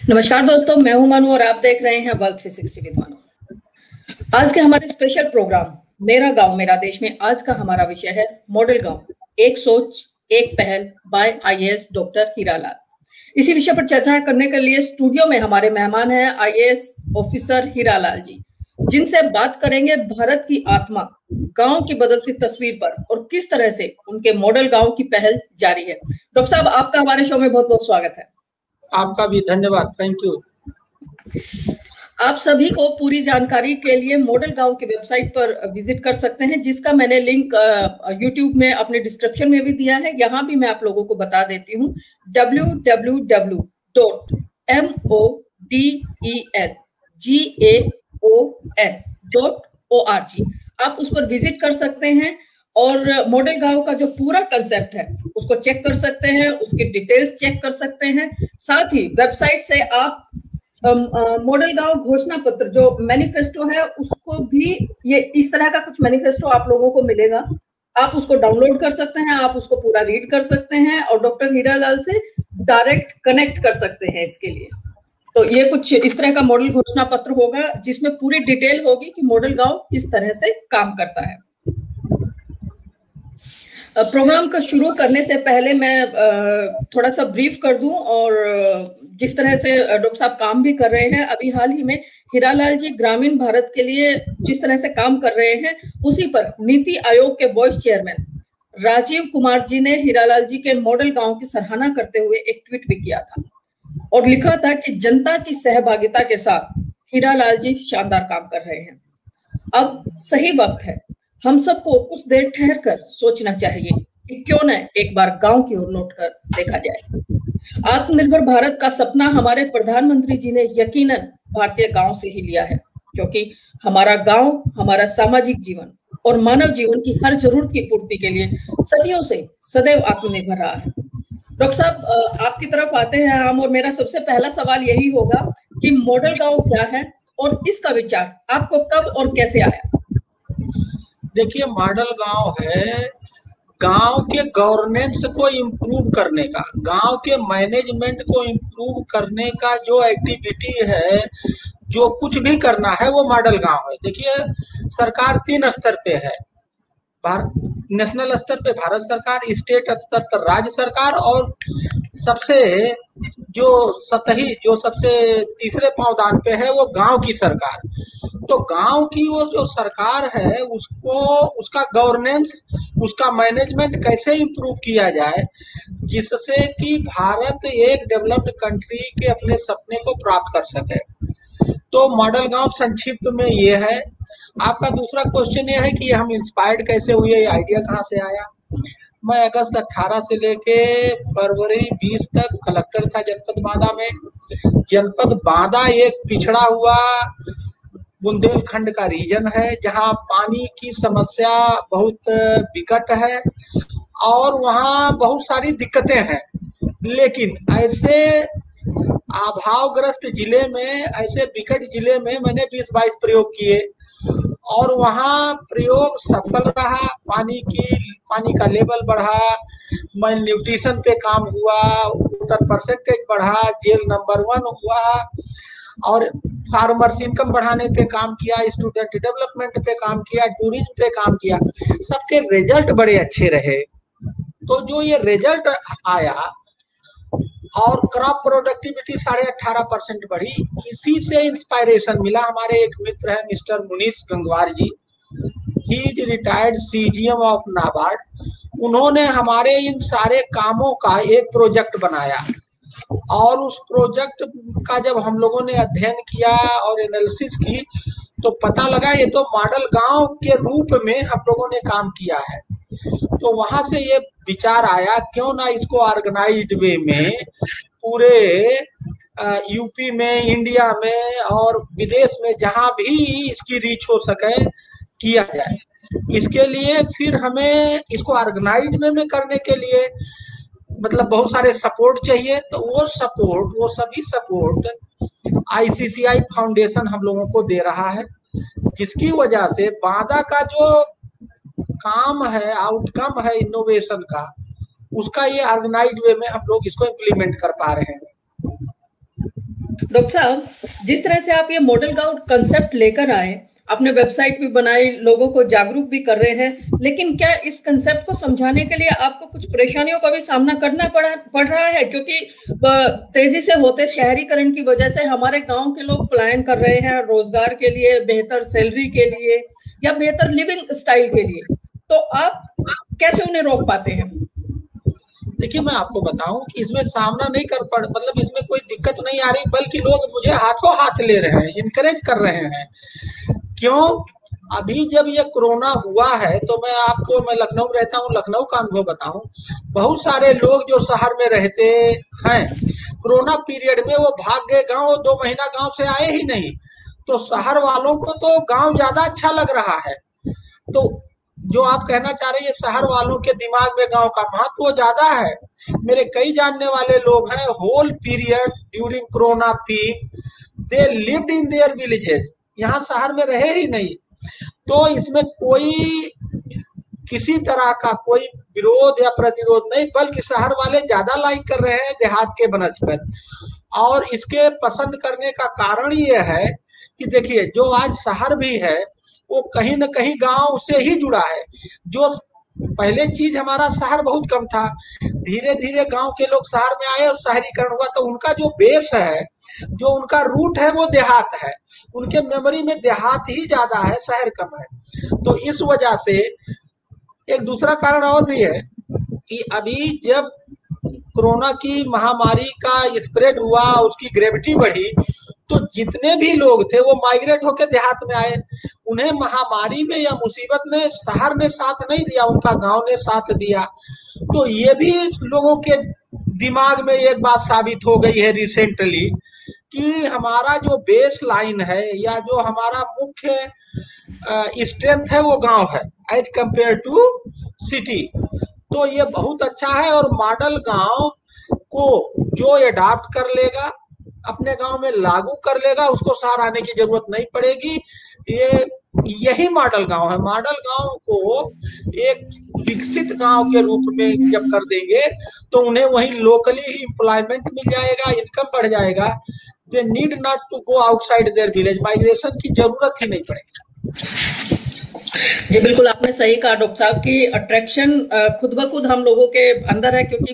नमस्कार दोस्तों, मैं हूं मनु और आप देख रहे हैं वर्ल्ड 360 विद मनु। आज के हमारे स्पेशल प्रोग्राम मेरा गांव मेरा देश में आज का हमारा विषय है मॉडल गांव, एक सोच एक पहल बाय आईएएस डॉक्टर हीरालाल। इसी विषय पर चर्चा करने के लिए स्टूडियो में हमारे मेहमान हैं आईएएस ऑफिसर हीरालाल जी, जिनसे बात करेंगे भारत की आत्मा गांव की बदलती तस्वीर पर और किस तरह से उनके मॉडल गांव की पहल जारी है। डॉक्टर साहब, आपका हमारे शो में बहुत बहुत स्वागत है। आपका भी धन्यवाद, थैंक यू। आप सभी को पूरी जानकारी के लिए मॉडल गांव की वेबसाइट पर विजिट कर सकते हैं, जिसका मैंने लिंक यूट्यूब में अपने डिस्क्रिप्शन में भी दिया है। यहाँ भी मैं आप लोगों को बता देती हूँ www.modelgaon.org। आप उस पर विजिट कर सकते हैं और मॉडल गांव का जो पूरा कंसेप्ट है उसको चेक कर सकते हैं, उसकी डिटेल्स चेक कर सकते हैं। साथ ही वेबसाइट से आप मॉडल गांव घोषणा पत्र जो मैनिफेस्टो है उसको भी, ये इस तरह का कुछ मैनिफेस्टो आप लोगों को मिलेगा, आप उसको डाउनलोड कर सकते हैं, आप उसको पूरा रीड कर सकते हैं और डॉक्टर हीरालाल से डायरेक्ट कनेक्ट कर सकते हैं। इसके लिए तो ये कुछ इस तरह का मॉडल घोषणा पत्र होगा जिसमें पूरी डिटेल होगी कि मॉडल गांव किस तरह से काम करता है। प्रोग्राम का शुरू करने से पहले मैं थोड़ा सा ब्रीफ कर दूं और जिस तरह से डॉक्टर साहब काम भी कर रहे हैं, अभी हाल ही में हीरालाल जी ग्रामीण भारत के लिए जिस तरह से काम कर रहे हैं उसी पर नीति आयोग के वाइस चेयरमैन राजीव कुमार जी ने हीरालाल जी के मॉडल गांव की सराहना करते हुए एक ट्वीट भी किया था और लिखा था कि जनता की सहभागिता के साथ हीरालाल जी शानदार काम कर रहे हैं। अब सही वक्त है, हम सबको कुछ देर ठहर कर सोचना चाहिए कि क्यों न एक बार गांव की ओर लौटकर देखा जाए। आत्मनिर्भर भारत का सपना हमारे प्रधानमंत्री जी ने यकीनन भारतीय गांव से ही लिया है, क्योंकि हमारा गांव हमारा सामाजिक जीवन और मानव जीवन की हर जरूरत की पूर्ति के लिए सदियों से सदैव आत्मनिर्भर रहा है। डॉक्टर साहब, आपकी तरफ आते हैं हम और मेरा सबसे पहला सवाल यही होगा कि मॉडल गांव क्या है और इसका विचार आपको कब और कैसे आया? देखिए, मॉडल गांव है गांव के गवर्नेंस को इम्प्रूव करने का, गांव के मैनेजमेंट को इम्प्रूव करने का जो एक्टिविटी है, जो कुछ भी करना है वो मॉडल गांव है। देखिए, सरकार 3 स्तर पे है, नेशनल स्तर पे भारत सरकार, स्टेट स्तर पर राज्य सरकार और सबसे जो सतही जो सबसे तीसरे पावदान पे है वो गांव की सरकार। तो गांव की वो जो सरकार है उसको, उसका गवर्नेंस, उसका मैनेजमेंट कैसे इम्प्रूव किया जाए जिससे कि भारत एक डेवलप्ड कंट्री के अपने सपने को प्राप्त कर सके। तो मॉडल गांव संक्षिप्त में ये है। आपका दूसरा क्वेश्चन ये है कि हम इंस्पायर्ड कैसे हुए, ये आइडिया कहाँ से आया। मैं अगस्त 18 से लेके फरवरी 20 तक कलेक्टर था जनपद बांदा में। जनपद बांदा एक पिछड़ा हुआ बुंदेलखंड का रीजन है जहाँ पानी की समस्या बहुत विकट है और वहाँ बहुत सारी दिक्कतें हैं। लेकिन ऐसे अभावग्रस्त जिले में, ऐसे विकट जिले में मैंने 20-22 प्रयोग किए और वहाँ प्रयोग सफल रहा। पानी का लेवल बढ़ा, मैल न्यूट्रिशन पे काम हुआ, वोटर परसेंटेज बढ़ा, जेल नंबर 1 हुआ और फार्मर्स इनकम बढ़ाने पे काम किया, स्टूडेंट डेवलपमेंट पे काम किया, टूरिज्म पे काम किया। सबके रिजल्ट बड़े अच्छे रहे। तो जो ये रिजल्ट आया और क्रॉप प्रोडक्टिविटी 18.5% बढ़ी, इसी से इंस्पायरेशन मिला। हमारे एक मित्र हैं mister Munish Gangwar ji, he is retired CGM of NABARD. उन्होंने हमारे इन सारे कामों का एक प्रोजेक्ट बनाया और उस प्रोजेक्ट का जब हम लोगों ने अध्ययन किया और एनालिसिस की तो पता लगा ये तो मॉडल गांव के रूप में हम लोगों ने काम किया है। तो वहां से ये विचार आया क्यों ना इसको ऑर्गेनाइज्ड वे में पूरे यूपी में, इंडिया में और विदेश में जहां भी इसकी रीच हो सके किया जाए। इसके लिए फिर हमें इसको ऑर्गेनाइज्ड वे में करने के लिए मतलब बहुत सारे सपोर्ट चाहिए। तो वो सभी सपोर्ट आईसीसीआई फाउंडेशन हम लोगों को दे रहा है, जिसकी वजह से बांदा का जो काम है, आउटकम है इनोवेशन का, उसका ये ऑर्गेनाइज्ड वे में हम लोग इसको इम्प्लीमेंट कर पा रहे हैं। डॉक्टर साहब, जिस तरह से आप ये मॉडल गांव कंसेप्ट लेकर आए, आपने वेबसाइट भी बनाई, लोगों को जागरूक भी कर रहे हैं, लेकिन क्या इस कंसेप्ट को समझाने के लिए आपको कुछ परेशानियों का भी सामना करना पड़ रहा है? क्योंकि तेजी से होते शहरीकरण की वजह से हमारे गांव के लोग पलायन कर रहे हैं रोजगार के लिए, बेहतर सैलरी के लिए या बेहतर लिविंग स्टाइल के लिए, तो आप कैसे उन्हें रोक पाते हैं? देखिए, मैं आपको बताऊं कि इसमें सामना नहीं कर पड़ मतलब इसमें कोई दिक्कत नहीं आ रही, बल्कि लोग मुझे हाथों हाथ ले रहे हैं, इनकरेज कर रहे हैं। क्यों? अभी जब ये कोरोना हुआ है तो मैं लखनऊ रहता हूँ, लखनऊ का अनुभव बताऊं। बहुत सारे लोग जो शहर में रहते हैं, कोरोना पीरियड में वो भाग गए गांव, 2 महीना गांव से आए ही नहीं। तो शहर वालों को तो गांव ज्यादा अच्छा लग रहा है। तो जो आप कहना चाह रहे हैं, शहर वालों के दिमाग में गांव का महत्व ज्यादा है। मेरे कई जानने वाले लोग हैं, whole period during corona peak they lived in their villages, यहाँ शहर में रहे ही नहीं। तो इसमें कोई किसी तरह का कोई विरोध या प्रतिरोध नहीं, बल्कि शहर वाले ज्यादा लाइक कर रहे हैं देहात के बनस्पत। और इसके पसंद करने का कारण ये है कि देखिए, जो आज शहर भी है वो कहीं न कहीं गांव से ही जुड़ा है। जो पहले चीज हमारा शहर बहुत कम था, धीरे धीरे गांव के लोग शहर में आए और शहरीकरण हुआ, तो उनका जो बेस है, जो उनका रूट है, वो देहात है। उनके मेमोरी में देहात ही ज्यादा है, शहर कम है। तो इस वजह से एक दूसरा कारण और भी है कि अभी जब कोरोना की महामारी का स्प्रेड हुआ, उसकी ग्रेविटी बढ़ी, तो जितने भी लोग थे वो माइग्रेट होकर देहात में आए। उन्हें महामारी में या मुसीबत में शहर ने साथ नहीं दिया, उनका गांव ने साथ दिया। तो ये भी लोगों के दिमाग में एक बात साबित हो गई है रिसेंटली कि हमारा जो बेस लाइन है या जो हमारा मुख्य स्ट्रेंथ है वो गांव है एज कंपेयर टू सिटी। तो ये बहुत अच्छा है, और मॉडल गांव को जो अडॉप्ट कर लेगा, अपने गांव में लागू कर लेगा, उसको शहर आने की जरूरत नहीं पड़ेगी। यही मॉडल गांव है। मॉडल गांव को एक विकसित गांव के रूप में जब कर देंगे तो उन्हें वहीं लोकली ही एम्प्लॉयमेंट मिल जाएगा, इनकम बढ़ जाएगा। They need not to go outside their village, migration की जरूरत ही नहीं पड़ेगी। जी बिल्कुल, आपने सही कहा डॉक्टर साहब की अट्रैक्शन खुद ब खुद हम लोगों के अंदर है, क्योंकि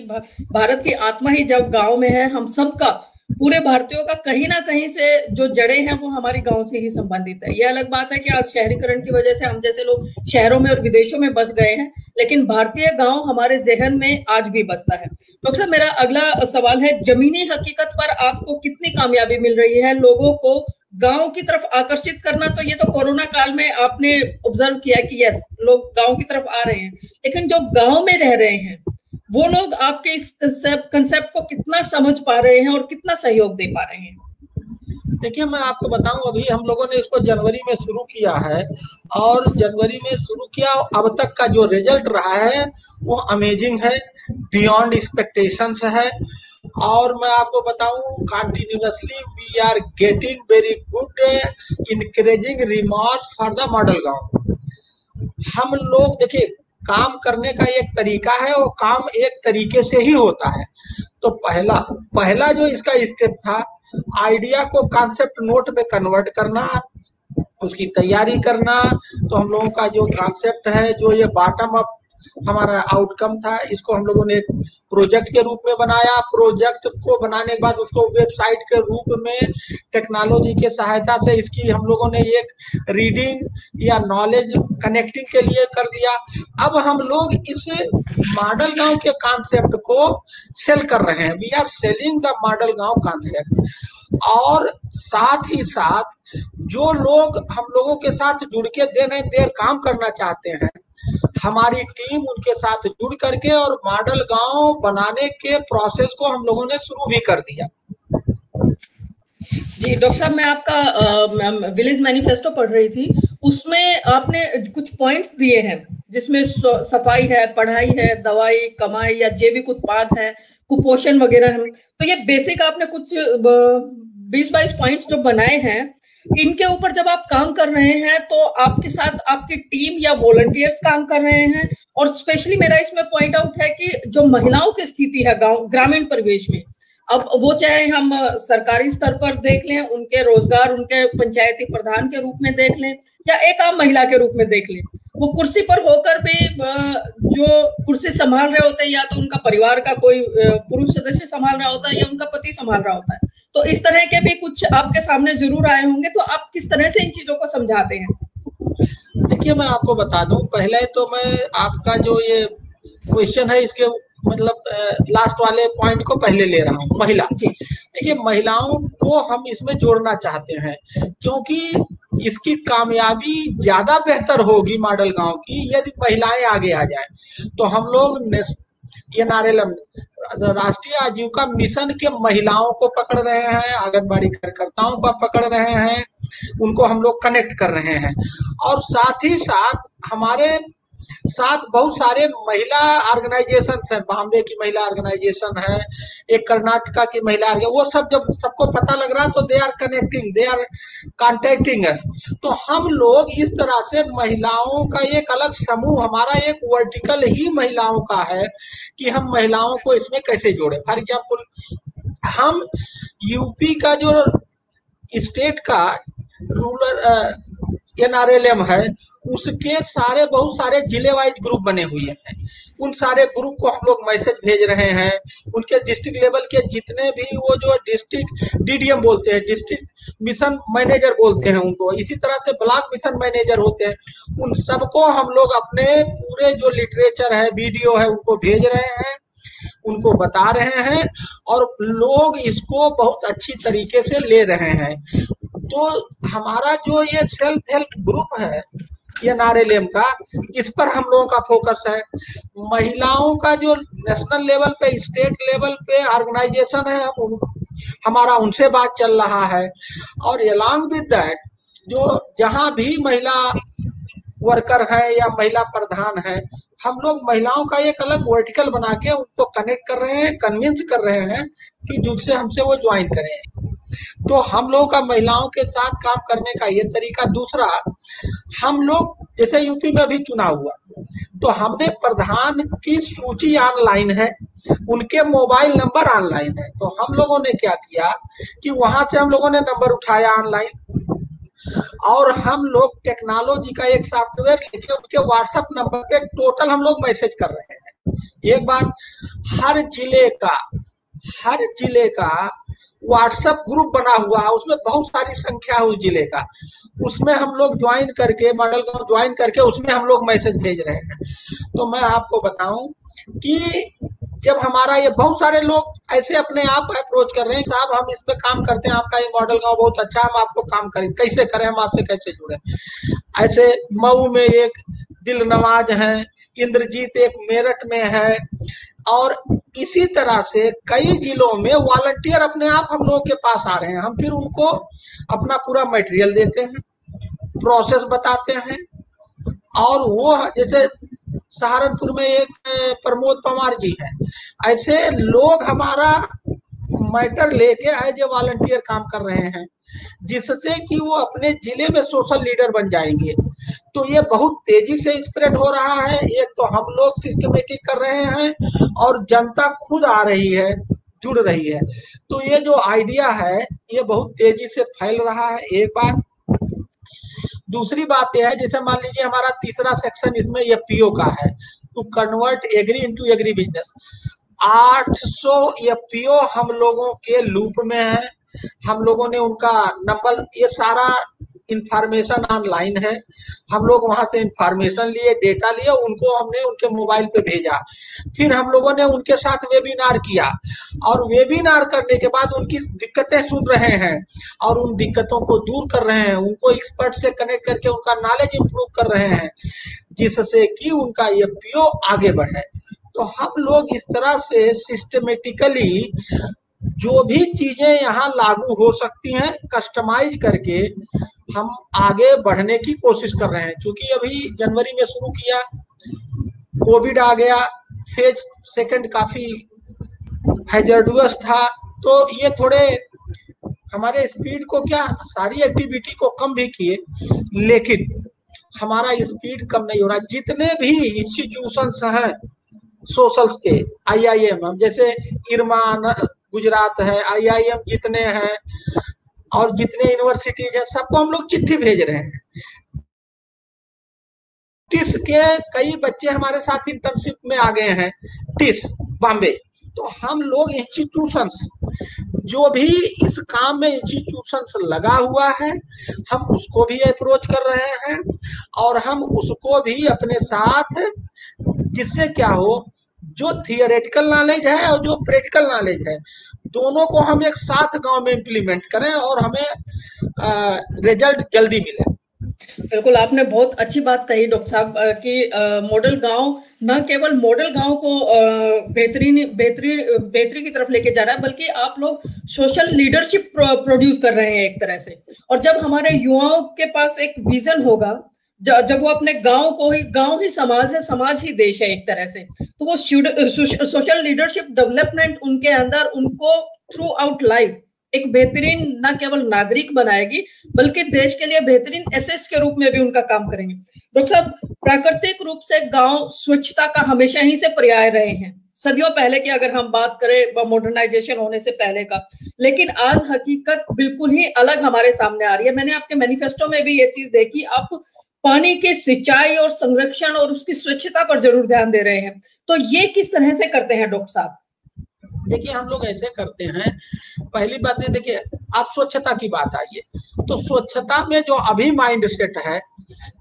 भारत की आत्मा ही जब गांव में है, हम सबका, पूरे भारतीयों का कहीं ना कहीं से जो जड़ें हैं वो हमारी गांव से ही संबंधित है। ये अलग बात है कि आज शहरीकरण की वजह से हम जैसे लोग शहरों में और विदेशों में बस गए हैं, लेकिन भारतीय गांव हमारे जहन में आज भी बसता है। डॉक्टर साहब, मेरा अगला सवाल है, जमीनी हकीकत पर आपको कितनी कामयाबी मिल रही है लोगों को गांव की तरफ आकर्षित करना? तो ये तो कोरोना काल में आपने ऑब्जर्व किया कि यस, लोग गांव की तरफ आ रहे हैं, लेकिन जो गांव में रह रहे हैं वो लोग आपके इस कंसेप्ट को कितना समझ पा रहे हैं और कितना सहयोग दे पा रहे हैं? देखिए, मैं आपको बताऊं, अभी हम लोगों ने इसको जनवरी में शुरू किया है, और जनवरी में शुरू किया, अब तक का जो रिजल्ट रहा है वो अमेजिंग है, बियॉन्ड एक्सपेक्टेशंस है। और मैं आपको बताऊं, continuously we are getting very good encouraging remarks for the model gaon. हम लोग देखिए, काम करने का एक तरीका है, वो काम एक तरीके से ही होता है। तो पहला जो इसका स्टेप था, आइडिया को कॉन्सेप्ट नोट में कन्वर्ट करना, उसकी तैयारी करना। तो हम लोगों का जो कॉन्सेप्ट है, जो ये बॉटम अप हमारा आउटकम था, इसको हम लोगों ने प्रोजेक्ट के रूप में बनाया। प्रोजेक्ट को बनाने के बाद उसको वेबसाइट के रूप में टेक्नोलॉजी के सहायता से इसकी हम लोगों ने एक रीडिंग या नॉलेज कनेक्टिंग के लिए कर दिया। अब हम लोग इस मॉडल गांव के कॉन्सेप्ट को सेल कर रहे हैं। We are selling the model gaon concept. और साथ ही साथ जो लोग हम लोगों के साथ जुड़ के देर काम करना चाहते हैं, हमारी टीम उनके साथ जुड़ करके और मॉडल गांव बनाने के प्रोसेस को हम लोगों ने शुरू भी कर दिया। जी डॉक्टर साहब, मैं आपका विलेज मैनिफेस्टो पढ़ रही थी, उसमें आपने कुछ पॉइंट्स दिए हैं जिसमें सफाई है, पढ़ाई है, दवाई, कमाई या जैविक उत्पाद है, कुपोषण वगैरह है। तो ये बेसिक आपने कुछ 20-22 पॉइंट्स जो बनाए हैं, इनके ऊपर जब आप काम कर रहे हैं तो आपके साथ आपकी टीम या वॉलंटियर्स काम कर रहे हैं? और स्पेशली मेरा इसमें पॉइंट आउट है कि जो महिलाओं की स्थिति है गांव ग्रामीण परिवेश में, अब वो चाहे हम सरकारी स्तर पर देख लें, उनके रोजगार उनके पंचायती प्रधान के रूप में देख लें, या एक आम महिला के रूप में देख लें, वो कुर्सी पर होकर भी जो कुर्सी संभाल रहे होते हैं, या तो उनका परिवार का कोई पुरुष सदस्य संभाल रहा होता है या उनका पति संभाल रहा होता है। तो इस तरह के भी कुछ आपके सामने जरूर आए होंगे, तो आप किस तरह से इन चीजों को समझाते हैं? देखिए, मैं आपको बता दूं, पहले तो मैं आपका जो ये क्वेश्चन है इसके मतलब लास्ट वाले पॉइंट को पहले ले रहा हूँ। महिला, देखिए महिलाओं को हम इसमें जोड़ना चाहते हैं, क्योंकि इसकी कामयाबी ज्यादा बेहतर होगी मॉडल गांव की यदि महिलाएं आगे आ जाए। तो हम लोग NRLM राष्ट्रीय आजीविका मिशन के महिलाओं को पकड़ रहे हैं, आंगनबाड़ी कार्यकर्ताओं को पकड़ रहे हैं, उनको हम लोग कनेक्ट कर रहे हैं, और साथ ही साथ हमारे साथ बहुत सारे महिला ऑर्गेनाइजेशन है। बॉम्बे की महिला ऑर्गेनाइजेशन है, एक कर्नाटका की महिला, वो सब जब सबको पता लग रहा तो they are connecting, they are contacting us. तो हम लोग इस तरह से महिलाओं का एक अलग समूह, हमारा एक वर्टिकल ही महिलाओं का है कि हम महिलाओं को इसमें कैसे जोड़े। फॉर एग्जाम्पल, हम यूपी का जो स्टेट का रूरल NRLM है, उसके सारे बहुत सारे जिले वाइज ग्रुप बने हुए हैं। उन सारे ग्रुप को हम लोग मैसेज भेज रहे हैं। उनके डिस्ट्रिक्ट लेवल के जितने भी वो जो डिस्ट्रिक्ट DDM बोलते हैं, डिस्ट्रिक्ट मिशन मैनेजर बोलते हैं उनको, इसी तरह से ब्लॉक मिशन मैनेजर होते हैं, उन सबको हम लोग अपने पूरे जो लिटरेचर है, वीडियो है, उनको भेज रहे हैं, उनको बता रहे हैं, और लोग इसको बहुत अच्छी तरीके से ले रहे हैं। तो हमारा जो ये सेल्फ हेल्प ग्रुप है NRLM का, इस पर हम लोगों का फोकस है। महिलाओं का जो नेशनल लेवल पे, स्टेट लेवल पे ऑर्गेनाइजेशन है, हमारा उनसे बात चल रहा है। और अलॉन्ग विद दैट, जो जहां भी महिला वर्कर है या महिला प्रधान है, हम लोग महिलाओं का एक अलग वर्टिकल बना के उनको कनेक्ट कर रहे हैं, कन्विंस कर रहे हैं कि जिससे हमसे वो ज्वाइन करें। तो हम लोगों का महिलाओं के साथ काम करने का ये तरीका। दूसरा, हम लोग जैसे यूपी में भी चुनाव हुआ, तो हमने प्रधान की सूची ऑनलाइन है, उनके मोबाइल नंबर ऑनलाइन है। तो हम लोगों ने क्या किया कि वहां से हम लोगों ने नंबर उठाया ऑनलाइन, और हम लोग टेक्नोलॉजी का एक सॉफ्टवेयर लेके उनके व्हाट्सएप नंबर पे टोटल हम लोग मैसेज कर रहे हैं। एक बात, हर जिले का व्हाट्सएप ग्रुप बना हुआ है, उसमें बहुत सारी संख्या है उस जिले का, उसमें हम लोग ज्वाइन करके, मॉडल गांव ज्वाइन करके उसमें हम लोग मैसेज भेज रहे हैं। तो मैं आपको बताऊं कि जब हमारा ये बहुत सारे लोग ऐसे अपने आप अप्रोच कर रहे हैं, साहब हम इस पे काम करते हैं, आपका ये मॉडल गांव बहुत अच्छा है, हम आपको काम करें, कैसे करें, हम आपसे कैसे जुड़े। ऐसे मऊ में एक दिलनवाज है, इंद्रजीत एक मेरठ में है, और इसी तरह से कई जिलों में वॉलंटियर अपने आप हम लोगों के पास आ रहे हैं। हम फिर उनको अपना पूरा मटेरियल देते हैं, प्रोसेस बताते हैं, और वो जैसे सहारनपुर में एक प्रमोद पवार जी हैं, ऐसे लोग हमारा मैटर लेके एज ए वॉलंटियर काम कर रहे हैं, जिससे कि वो अपने जिले में सोशल लीडर बन जाएंगे। तो ये बहुत तेजी से स्प्रेड हो रहा है। एक तो हम लोग सिस्टमेटिक कर रहे हैं, और जनता खुद आ रही है, जुड़ रही है। तो ये जो आइडिया है ये बहुत तेजी से फैल रहा है, एक बात। दूसरी बात यह है, जैसे मान लीजिए हमारा तीसरा सेक्शन इसमें ये PO का है, to convert agri into agri business. 800 ये PO हम लोगों के लूप में है। हम लोगों ने उनका नंबर, ये सारा इंफॉर्मेशन ऑनलाइन है, हम लोग वहां से इंफॉर्मेशन लिए, डेटा लिए, उनको हमने उनके मोबाइल पे भेजा। फिर हम लोगों ने उनके साथ वेबिनार किया, और वेबिनार करने के बाद उनकी दिक्कतें सुन रहे हैं, और उन दिक्कतों को दूर कर रहे हैं, उनको एक्सपर्ट से कनेक्ट करके उनका नॉलेज इंप्रूव कर रहे हैं, जिससे कि उनका ये PO आगे बढ़े। तो हम लोग इस तरह से सिस्टमेटिकली जो भी चीजें यहाँ लागू हो सकती हैं, कस्टमाइज करके हम आगे बढ़ने की कोशिश कर रहे हैं। क्योंकि अभी जनवरी में शुरू किया, कोविड आ गया, फेज सेकंड काफी हैजर्डुअस था, तो ये थोड़े हमारे स्पीड को, क्या सारी एक्टिविटी को कम भी किए, लेकिन हमारा स्पीड कम नहीं हो रहा। जितने भी इंस्टीट्यूशंस हैं सोशल के, IIM जैसे इरमा, गुजरात है, IIM जितने हैं और जितने यूनिवर्सिटीज हैं, सबको हम लोग चिट्ठी भेज रहे हैं। टिस के कई बच्चे हमारे साथ इंटर्नशिप में आ गए हैं, टिस बॉम्बे। तो हम लोग इंस्टीट्यूशंस, जो भी इस काम में इंस्टीट्यूशंस लगा हुआ है, हम उसको भी अप्रोच कर रहे हैं और हम उसको भी अपने साथ, जिससे क्या हो, जो थियोरेटिकल नॉलेज है और जो प्रैक्टिकल नॉलेज है, दोनों को हम एक साथ गांव में इम्प्लीमेंट करें और हमें रिजल्ट जल्दी मिले। बिल्कुल, आपने बहुत अच्छी बात कही डॉक्टर साहब कि मॉडल गांव न केवल मॉडल गांव को बेहतरी की तरफ लेके जा रहा है, बल्कि आप लोग सोशल लीडरशिप प्रोड्यूस कर रहे हैं एक तरह से। और जब हमारे युवाओं के पास एक विजन होगा, जब वो अपने गांव ही समाज है, समाज ही देश है एक तरह से, तो वो सोशल लीडरशिप डेवलपमेंट उनके अंदर उनको थ्रू आउट लाइफ एक बेहतरीन न केवल नागरिक बनाएगी, बल्कि देश के लिए बेहतरीन एसेस के रूप में भी उनका काम करेंगे। डॉक्टर साहब, प्राकृतिक रूप से गांव स्वच्छता का हमेशा ही से पर्याय रहे हैं, सदियों पहले की अगर हम बात करें मॉडर्नाइजेशन होने से पहले का, लेकिन आज हकीकत बिल्कुल ही अलग हमारे सामने आ रही है। मैंने आपके मैनिफेस्टो में भी ये चीज देखी, आप पानी की सिंचाई और संरक्षण और उसकी स्वच्छता पर जरूर ध्यान दे रहे हैं। तो ये किस तरह से करते हैं डॉक्टर साहब? देखिए, हम लोग ऐसे करते हैं, पहली बात है, देखिए आप स्वच्छता की बात आई है, तो स्वच्छता में जो अभी माइंड सेट है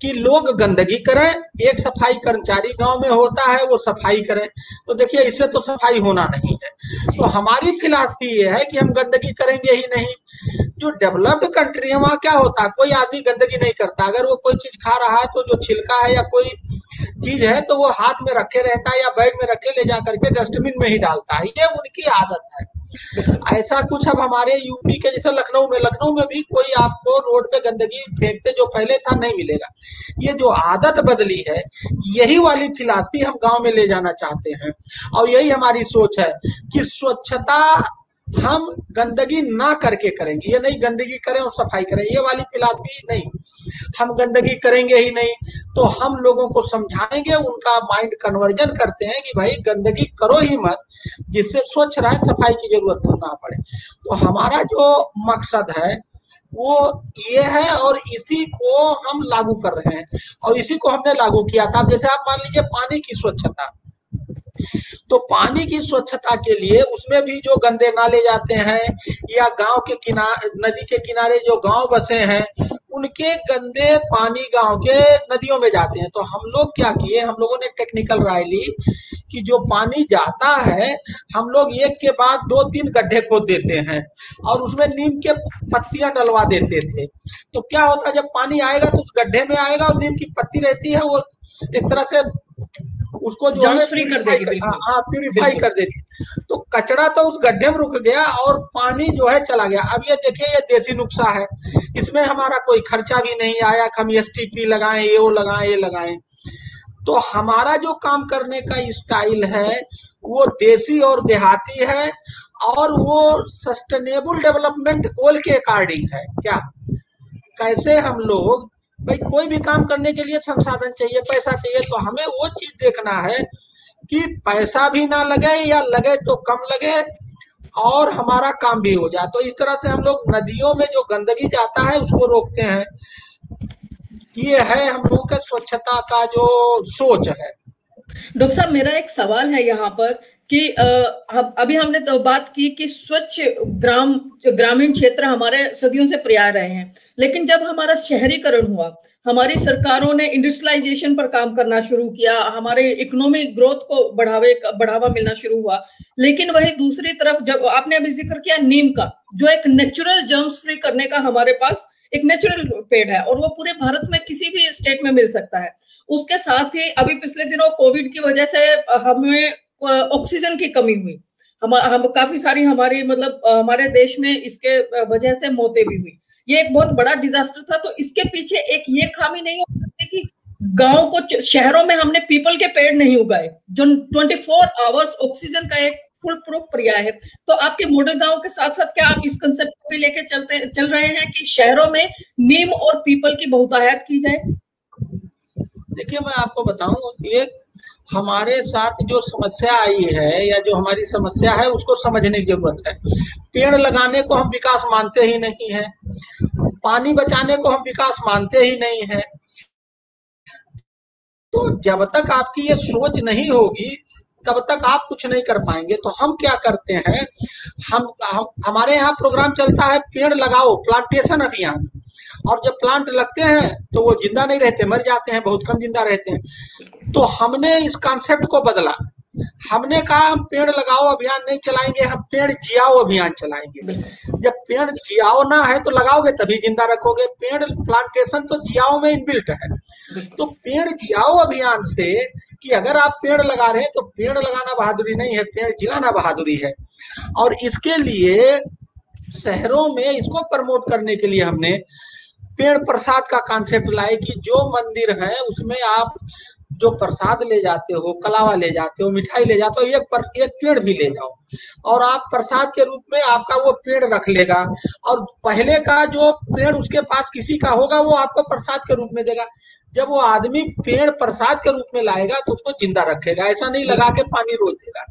कि लोग गंदगी करें, एक सफाई कर्मचारी गांव में होता है, वो सफाई करे, तो देखिए इससे तो सफाई होना नहीं है। तो हमारी फिलॉसफी ये है कि हम गंदगी करेंगे ही नहीं। जो डेवलप्ड कंट्री है वहाँ क्या होता है, कोई आदमी गंदगी नहीं करता। अगर वो कोई चीज खा रहा है तो जो छिलका है या कोई चीज है तो वो हाथ में रखे रहता है या बैग में रखे ले जा करके डस्टबिन में ही डालता है, ये उनकी आदत है। ऐसा कुछ अब हमारे यूपी के जैसे लखनऊ में भी कोई आपको रोड पे गंदगी फेंकते जो पहले था नहीं मिलेगा। ये जो आदत बदली है, यही वाली फिलॉसफी हम गांव में ले जाना चाहते हैं और यही हमारी सोच है कि स्वच्छता हम गंदगी ना करके करेंगे। ये नहीं गंदगी करें और सफाई करें, ये वाली फिलॉसफी नहीं। हम गंदगी करेंगे ही नहीं तो हम लोगों को समझाएंगे, उनका माइंड कन्वर्जन करते हैं कि भाई गंदगी करो ही मत, जिससे स्वच्छ रहे, सफाई की जरूरत ना पड़े। तो हमारा जो मकसद है वो ये है और इसी को हम लागू कर रहे हैं और इसी को हमने लागू किया था। जैसे आप मान लीजिए पानी की स्वच्छता, तो पानी की स्वच्छता के लिए उसमें भी जो गंदे नाले जाते हैं या गांव के किनारे, नदी के किनारे जो गांव बसे हैं, उनके गंदे पानी गांव के नदियों में जाते हैं। तो हम लोग क्या किए, हम लोगों ने टेक्निकल राय ली कि जो पानी जाता है, हम लोग एक के बाद 2-3 गड्ढे खोद देते हैं और उसमें नीम के पत्तियां डलवा देते थे। तो क्या होता है, जब पानी आएगा तो उस गड्ढे में आएगा और नीम की पत्ती रहती है, वो एक तरह से उसको जो है प्यूरिफाई कर देती। तो कचरा तो उस गड्ढे में रुक गया और पानी जो है चला गया। अब ये देखिए, ये देसी नुस्खा है, इसमें हमारा कोई खर्चा भी नहीं आया, हम STP लगाएं, ये वो लगाएं, ये लगाएं। तो हमारा जो काम करने का स्टाइल है वो देसी और देहाती है और वो सस्टेनेबल डेवलपमेंट गोल के अकॉर्डिंग है। क्या, कैसे हम लोग, भाई कोई भी काम करने के लिए संसाधन चाहिए, पैसा चाहिए, तो हमें वो चीज देखना है कि पैसा भी ना लगे या लगे तो कम लगे और हमारा काम भी हो जाए। तो इस तरह से हम लोग नदियों में जो गंदगी जाता है उसको रोकते हैं। ये है हम लोगों के स्वच्छता का जो सोच है। डॉक्टर साहब, मेरा एक सवाल है यहाँ पर कि अभी हमने तो बात की कि स्वच्छ ग्रामीण क्षेत्र हमारे सदियों से पर्याय रहे हैं, लेकिन जब हमारा शहरीकरण हुआ, हमारी सरकारों ने इंडस्ट्रियलाइजेशन पर काम करना शुरू किया, हमारे इकोनॉमिक ग्रोथ को बढ़ावा मिलना शुरू हुआ। लेकिन वही दूसरी तरफ, जब आपने अभी जिक्र किया नीम का, जो एक नेचुरल जर्म्स फ्री करने का हमारे पास एक नेचुरल पेड़ है और वो पूरे भारत में किसी भी स्टेट में मिल सकता है। उसके साथ ही अभी पिछले दिनों कोविड की वजह से हमें ऑक्सीजन की कमी हुई, हम काफी सारी हमारी हमारे देश में इसके वजह से मौतें भी हुई। ये एक बहुत बड़ा डिजास्टर था। तो इसके पीछे एक ये खामी नहीं हो सकती कि गांव को, शहरों में हमने पीपल के पेड़ नहीं उगाए जो 24 आवर्स ऑक्सीजन का एक फुल प्रूफ पर्याय है। तो आपके मॉडल गांव के साथ साथ क्या आप इस कंसेप्ट को भी लेके चल रहे हैं कि शहरों में नीम और पीपल की बहुतायत की जाए? देखिए, मैं आपको बताऊं, एक हमारे साथ जो समस्या आई है या जो हमारी समस्या है उसको समझने की जरूरत है। पेड़ लगाने को हम विकास मानते ही नहीं है, पानी बचाने को हम विकास मानते ही नहीं है। तो जब तक आपकी ये सोच नहीं होगी तब तक आप कुछ नहीं कर पाएंगे। तो हम क्या करते हैं, हमारे यहाँ प्रोग्राम चलता है पेड़ लगाओ, प्लांटेशन अभियान। और जब प्लांट लगते हैं तो वो जिंदा नहीं रहते, मर जाते हैं, बहुत कम जिंदा रहते हैं। तो हमने इस कॉन्सेप्ट को बदला। हमने कहा हम पेड़ लगाओ अभियान नहीं चलाएंगे, हम पेड़ जियाओ अभियान चलाएंगे। जब पेड़ जियाओ ना है तो लगाओगे तभी जिंदा रखोगे। पेड़ प्लांटेशन तो जियाओ में इनबिल्ट है। तो पेड़ जियाओ अभियान से कि अगर आप पेड़ लगा रहे हैं तो पेड़ लगाना बहादुरी नहीं है, पेड़ जिलाना बहादुरी है। और इसके लिए शहरों में इसको प्रमोट करने के लिए हमने पेड़ प्रसाद का कॉन्सेप्ट लाए कि जो मंदिर है उसमें आप जो प्रसाद ले जाते हो, कलावा ले जाते हो, मिठाई ले जाते हो, एक पेड़ भी ले जाओ और आप प्रसाद के रूप में आपका वो पेड़ रख लेगा। और पहले का जो पेड़ उसके पास किसी का होगा वो आपको प्रसाद के रूप में देगा। जब वो आदमी पेड़ प्रसाद के रूप में लाएगा तो उसको जिंदा रखेगा, ऐसा नहीं लगा के पानी रोक देगा।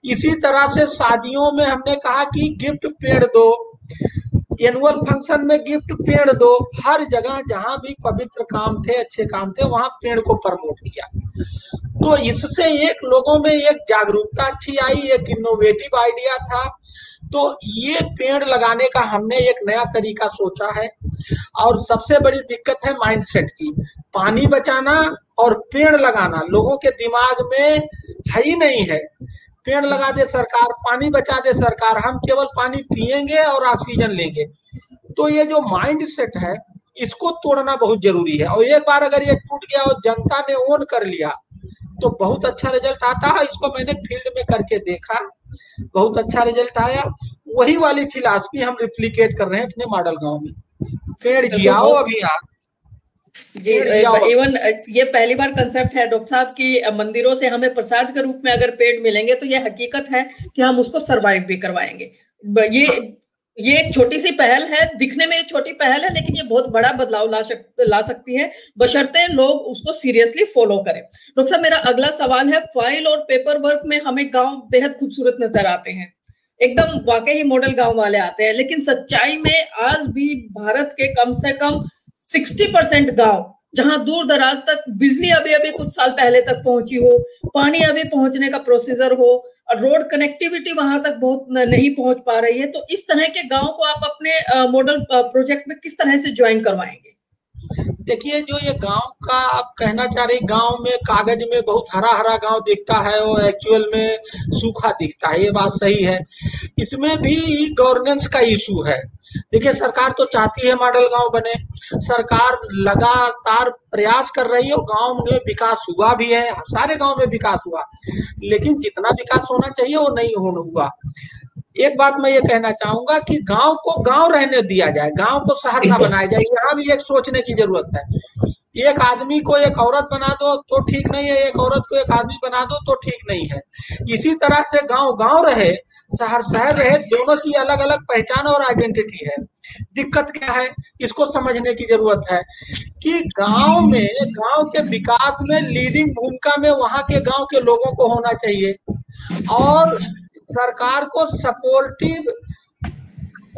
इसी तरह से शादियों में हमने कहा कि गिफ्ट पेड़ दो, एनुअल फंक्शन में गिफ्ट पेड़ दो। हर जगह जहां भी पवित्र काम थे, अच्छे काम थे, वहां पेड़ को प्रमोट किया। तो इससे एक लोगों में एक जागरूकता अच्छी आई, एक इनोवेटिव आइडिया था। तो ये पेड़ लगाने का हमने एक नया तरीका सोचा है। और सबसे बड़ी दिक्कत है माइंडसेट की। पानी बचाना और पेड़ लगाना लोगों के दिमाग में है ही नहीं है। पेड़ लगा दे सरकार, पानी बचा दे सरकार, हम केवल पानी पिएंगे और ऑक्सीजन लेंगे। तो ये जो माइंड सेट है इसको तोड़ना बहुत जरूरी है। और एक बार अगर ये टूट गया और जनता ने ओन कर लिया तो बहुत अच्छा रिजल्ट आता है। इसको मैंने फील्ड में करके देखा, बहुत अच्छा रिजल्ट आया। वही वाली फिलॉसफी हम रिप्लिकेट कर रहे हैं अपने मॉडल गांव में। पेड़ जियाओ अभियान जी। इवन ये पहली बार कंसेप्ट है डॉक्टर साहब की मंदिरों से हमें प्रसाद के रूप में अगर पेड़ मिलेंगे तो ये हकीकत है कि हम उसको सरवाइव भी करवाएंगे। ये एक छोटी सी पहल है, दिखने में एक छोटी पहल है, लेकिन ये बहुत बड़ा बदलाव ला सकती है बशर्ते लोग उसको सीरियसली फॉलो करें। डॉक्टर साहब मेरा अगला सवाल है, फाइल और पेपर वर्क में हमें गांव बेहद खूबसूरत नजर आते हैं, एकदम वाकई ही मॉडल गांव वाले आते हैं, लेकिन सच्चाई में आज भी भारत के कम से कम 60% गांव जहां दूर दराज तक बिजली अभी अभी कुछ साल पहले तक पहुंची हो, पानी अभी पहुंचने का प्रोसीजर हो, और रोड कनेक्टिविटी वहां तक बहुत नहीं पहुंच पा रही है। तो इस तरह के गांव को आप अपने मॉडल प्रोजेक्ट में किस तरह से ज्वाइन करवाएंगे? देखिए, जो ये गांव का आप कहना चाह रहे, गांव में कागज में बहुत हरा हरा गांव दिखता है और एक्चुअल में सूखा दिखता है, ये बात सही है। इसमें भी गवर्नेंस का इशू है। देखिए, सरकार तो चाहती है मॉडल गांव बने, सरकार लगातार प्रयास कर रही है और गांव में विकास हुआ भी है, सारे गांव में विकास हुआ, लेकिन जितना विकास होना चाहिए वो नहीं हुआ। एक बात मैं ये कहना चाहूंगा कि गांव को गांव रहने दिया जाए, गांव को शहर ना बनाया जाए। यहाँ भी एक सोचने की जरूरत है। एक आदमी को एक औरत बना दो तो ठीक नहीं है, एक औरत को एक आदमी बना दो तो ठीक नहीं है। इसी तरह से गांव गांव रहे, शहर शहर रहे, दोनों की अलग अलग पहचान और आइडेंटिटी है। दिक्कत क्या है, इसको समझने की जरूरत है कि गांव में, गांव के विकास में लीडिंग भूमिका में वहां के गांव के लोगों को होना चाहिए और सरकार को सपोर्टिव